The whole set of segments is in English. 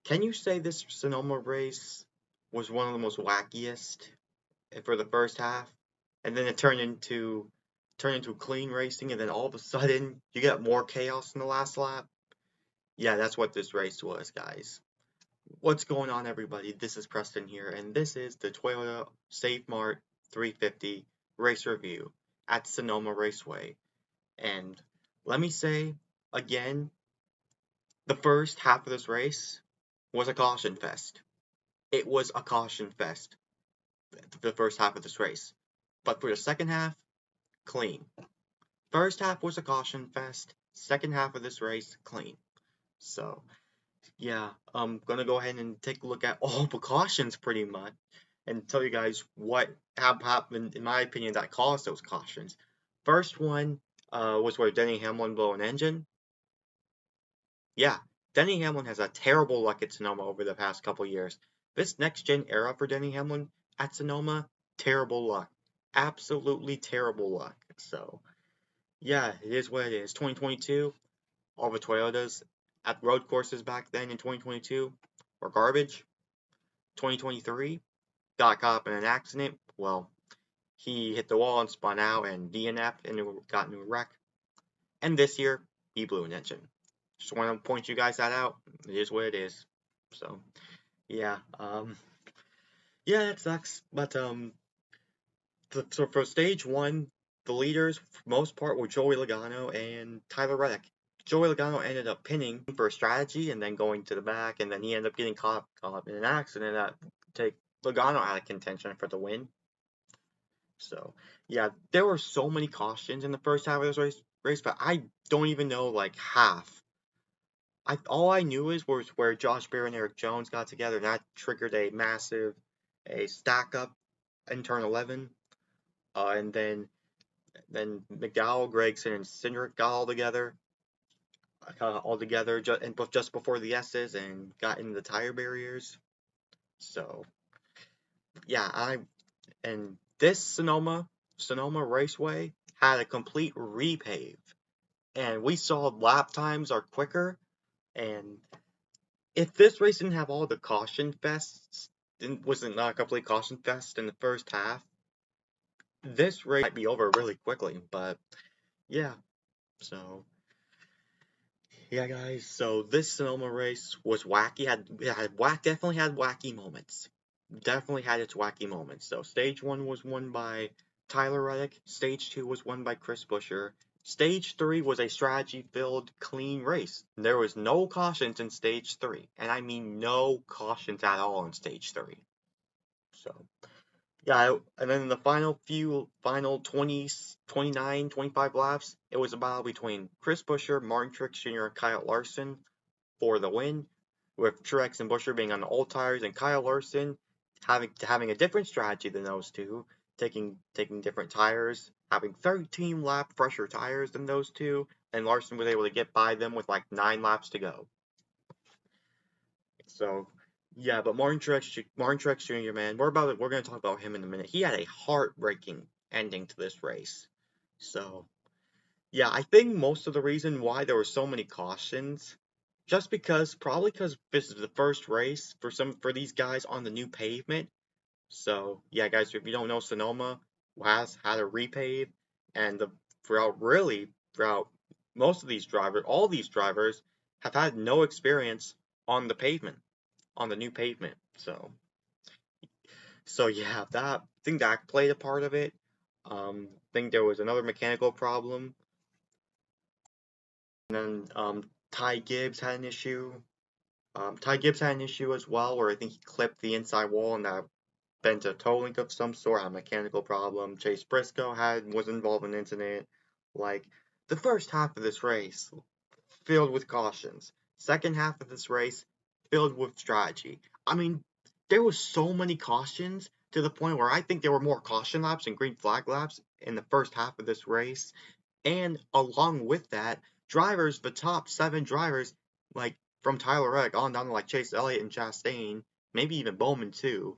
Can you say this Sonoma race was one of the most wackiest for the first half, and then it turned into clean racing, and then all of a sudden you get more chaos in the last lap? Yeah, that's what this race was, guys. What's going on, everybody? This is Preston here, and this is the Toyota Save Mart 350 race review at Sonoma Raceway. And let me say again, the first half of this race was a caution fest. It was a caution fest, the first half of this race. But for the second half, clean. First half was a caution fest. Second half of this race, clean. So, yeah, I'm gonna go ahead and take a look at all the cautions pretty much and tell you guys what happened, in my opinion, that caused those cautions. First one was where Denny Hamlin blew an engine. Yeah, Denny Hamlin has a terrible luck at Sonoma over the past couple years. This next gen era for Denny Hamlin at Sonoma, terrible luck. Absolutely terrible luck. So, yeah, it is what it is. 2022, all the Toyotas at road courses back then in 2022 were garbage. 2023, got caught up in an accident. Well, he hit the wall and spun out and DNF'd and got into a wreck. And this year, he blew an engine. Just want to point you guys that out. It is what it is. So, yeah, yeah, it sucks. But so for stage one, the leaders, for the most part, were Joey Logano and Tyler Reddick. Joey Logano ended up pinning for a strategy and then going to the back, and then he ended up getting caught up in an accident that take Logano out of contention for the win. So, yeah, there were so many cautions in the first half of this race, but I don't even know like half. All I knew was where Josh Berry and Eric Jones got together, and that triggered a stack up in turn 11, and then McDowell, Gregson, and Cindric got all together just before the S's and got into the tire barriers. So yeah, and this Sonoma Raceway had a complete repave, and we saw lap times are quicker. And if this race didn't have all the caution fests, wasn't not a complete caution fest in the first half, this race might be over really quickly. But yeah, so yeah, guys. So this Sonoma race was wacky. Definitely had wacky moments. Definitely had its wacky moments. So stage one was won by Tyler Reddick. Stage two was won by Chris Buescher. Stage three was a strategy-filled, clean race. There was no cautions in stage three, and I mean no cautions at all in stage three. So yeah, and then in the final 20, 29, 25 laps, it was a battle between Chris Buescher, Martin Truex Jr., and Kyle Larson for the win, with Truex and Buescher being on the old tires and Kyle Larson having a different strategy than those two, taking different tires, having 13 lap fresher tires than those two, and Larson was able to get by them with like 9 laps to go. So yeah, but Martin Truex Jr., man, we're gonna talk about him in a minute. He had a heartbreaking ending to this race. So yeah, I think most of the reason why there were so many cautions, probably because this is the first race for these guys on the new pavement. So yeah, guys, if you don't know, Sonoma has had a repave, and throughout most of these drivers, all these drivers have had no experience on the pavement, on the new pavement. So yeah, I think that played a part of it. I think there was another mechanical problem. And then Ty Gibbs had an issue. Ty Gibbs had an issue as well, where I think he clipped the inside wall and that bent a toe link of some sort, had a mechanical problem. Chase Briscoe was involved in an incident. Like, the first half of this race, filled with cautions. Second half of this race, filled with strategy. I mean, there was so many cautions to the point where I think there were more caution laps and green flag laps in the first half of this race. And along with that, the top 7 drivers, like from Tyler Reddick on down to like Chase Elliott and Chastain, maybe even Bowman too,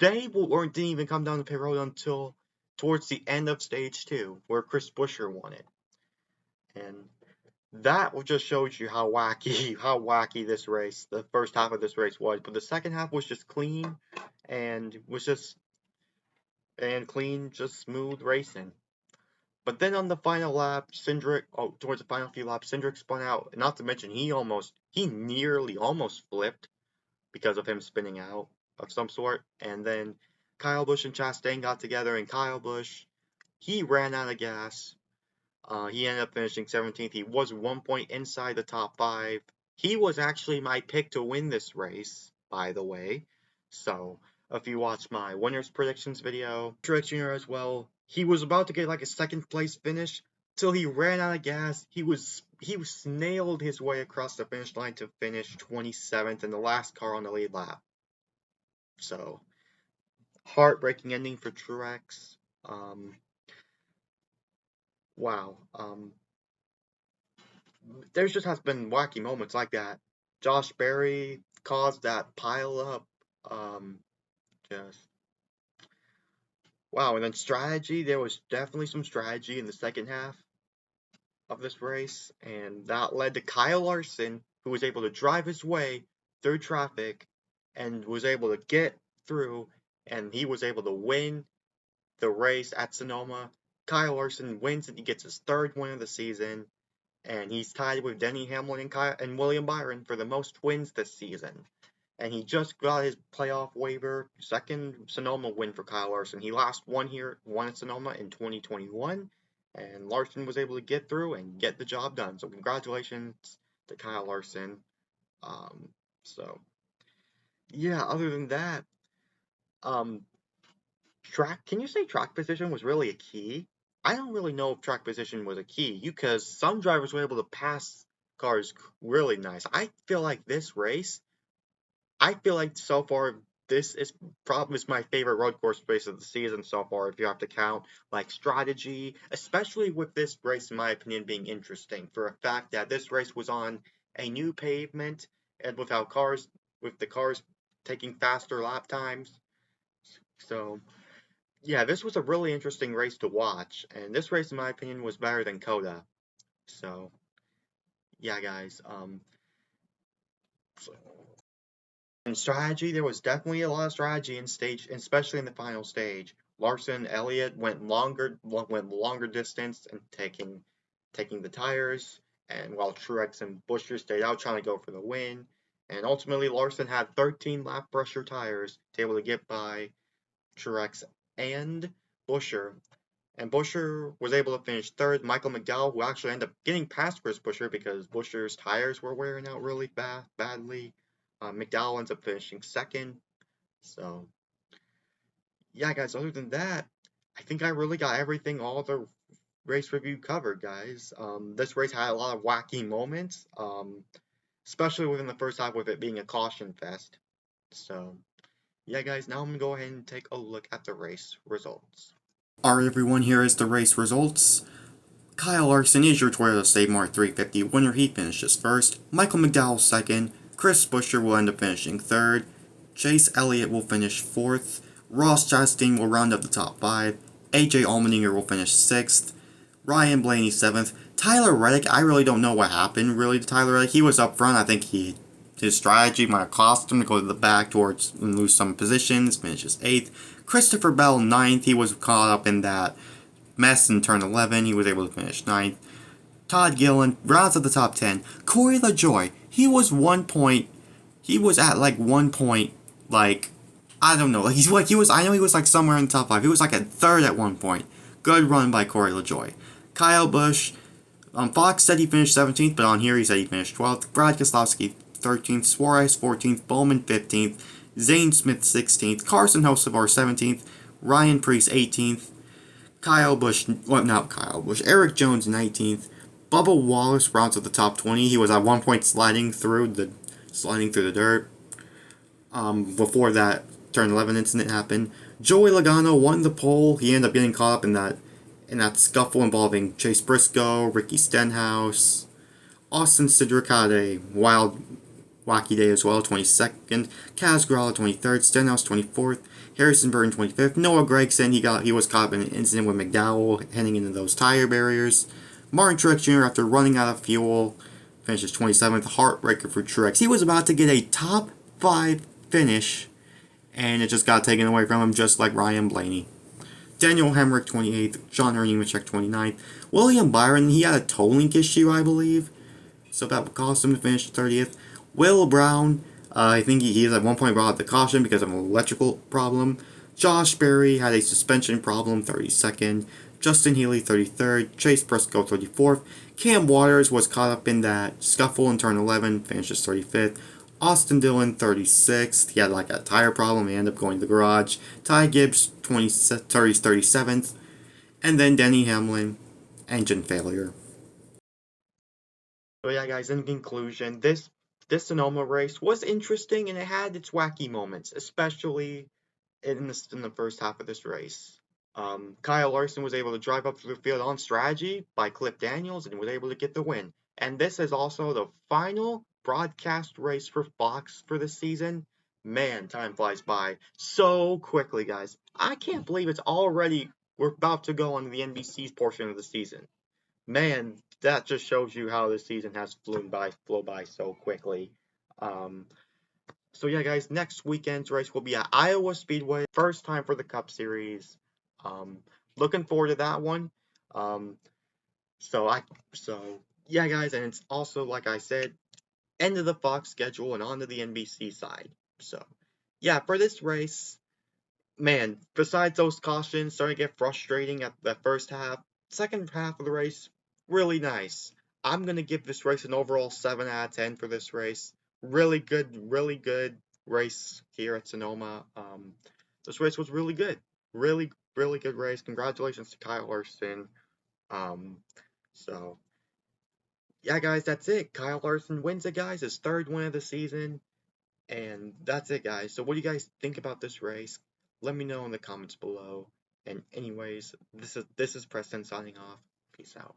didn't even come down the pit road until towards the end of stage 2, where Chris Buescher won it. And that just shows you how wacky this race, the first half of this race was. But the second half was just clean and was just clean, just smooth racing. But then on the final lap, towards the final few laps, Cindric spun out. Not to mention, he nearly almost flipped because of him spinning out of some sort. And then Kyle Busch and Chastain got together, and Kyle Busch, he ran out of gas. He ended up finishing 17th. He was 1 point inside the top 5. He was actually my pick to win this race, by the way. So, if you watch my winners predictions video, Truex Jr. as well, he was about to get like a second place finish till he ran out of gas. He snailed his way across the finish line to finish 27th in the last car on the lead lap. So, heartbreaking ending for Truex. Wow. There just has been wacky moments like that. Josh Berry caused that pile up. Just wow. And then strategy. There was definitely some strategy in the second half of this race, and that led to Kyle Larson, who was able to drive his way through traffic and was able to get through, and he was able to win the race at Sonoma. Kyle Larson wins and he gets his 3rd win of the season, and he's tied with Denny Hamlin and William Byron for the most wins this season. And he just got his playoff waiver, 2nd Sonoma win for Kyle Larson. He last won at Sonoma in 2021, and Larson was able to get through and get the job done. So congratulations to Kyle Larson. So yeah, other than that, can you say track position was really a key? I don't really know if track position was a key, because some drivers were able to pass cars really nice. I feel like so far this is probably my favorite road course race of the season so far, if you have to count like strategy, especially with this race, in my opinion, being interesting for a fact that this race was on a new pavement, and with the cars taking faster lap times. So yeah, this was a really interesting race to watch, and this race, in my opinion, was better than Coda. So yeah, guys. In strategy, there was definitely a lot of strategy in stage, especially in the final stage. Larson, Elliott went longer distance and taking the tires, and while Truex and Buescher stayed out trying to go for the win. And ultimately, Larson had 13 lap pressure tires to be able to get by Truex and Buescher. And Buescher was able to finish 3rd. Michael McDowell, who actually ended up getting past Chris Buescher because Buescher's tires were wearing out really badly. McDowell ends up finishing 2nd. So, yeah, guys, other than that, I think I really got everything, all the race review covered, guys. This race had a lot of wacky moments, especially within the first half with it being a caution fest. So, yeah, guys, now I'm going to go ahead and take a look at the race results. Alright, everyone, here is the race results. Kyle Larson is your Toyota Save Mart 350 winner. He finishes 1st. Michael McDowell 2nd. Chris Buescher will end up finishing 3rd. Chase Elliott will finish 4th. Ross Chastain will round up the top 5. AJ Allmendinger will finish 6th. Ryan Blaney 7th. Tyler Reddick, I really don't know what happened really to Tyler Reddick. He was up front. I think his strategy might have cost him to go to the back towards and lose some positions. Finishes 8th. Christopher Bell 9th. He was caught up in that mess in turn 11. He was able to finish 9th. Todd Gillen rounds at the top 10. Corey LaJoie, he was at 1 point, like, I don't know, like, I know he was like somewhere in the top 5. He was like at 3rd at 1 point. Good run by Corey LaJoie. Kyle Busch, Fox said he finished 17th, but on here he said he finished 12th. Brad Keselowski 13th. Suarez 14th. Bowman 15th. Zane Smith 16th. Carson Hocevar 17th. Ryan Preece 18th. Eric Jones 19th. Bubba Wallace rounds at the top 20. He was at 1 point sliding through the dirt. Before that turn 11 incident happened. Joey Logano won the pole. He ended up getting caught up in that scuffle involving Chase Briscoe, Ricky Stenhouse, Austin Cindric had a wild, wacky day as well, 22nd. Kaz Grala 23rd. Stenhouse 24th. Harrison Burton 25th. Noah Gragson, he was caught up in an incident with McDowell heading into those tire barriers. Martin Truex Jr., after running out of fuel, finishes 27th. Heartbreaker for Truex. He was about to get a top 5 finish, and it just got taken away from him, just like Ryan Blaney. Daniel Hemrick, 28th. John Nemechek, 29th. William Byron, he had a toe link issue, I believe, so that cost him to finish 30th. Will Brown, I think he at one point brought up the caution because of an electrical problem. Josh Berry had a suspension problem, 32nd. Justin Healy, 33rd. Chase Briscoe, 34th. Cam Waters was caught up in that scuffle in turn 11, finishes 35th. Austin Dillon, 36th. He had like a tire problem. He ended up going to the garage. Ty Gibbs, 37th. And then Denny Hamlin, engine failure. So yeah, guys, in conclusion, this Sonoma race was interesting and it had its wacky moments, especially in the first half of this race. Kyle Larson was able to drive up through the field on strategy by Cliff Daniels and was able to get the win. And this is also the final broadcast race for Fox for this season. Man, time flies by so quickly, guys. I can't believe it's already, we're about to go on the NBC's portion of the season. Man, that just shows you how this season has flown by so quickly. Um, so yeah, guys, next weekend's race will be at Iowa Speedway, first time for the Cup Series. Um, Looking forward to that one. Um, so I, so yeah, guys, and it's also like I said, end of the Fox schedule and onto the NBC side. So yeah, for this race, man, besides those cautions starting to get frustrating at the first half, second half of the race, really nice. I'm gonna give this race an overall 7 out of 10 for this race. Really good race here at Sonoma. This race was really good. Really good race. Congratulations to Kyle Larson. Um, so yeah, guys, that's it. Kyle Larson wins it, guys. His third win of the season. And that's it, guys. So, what do you guys think about this race? Let me know in the comments below. And anyways, this is Preston signing off. Peace out.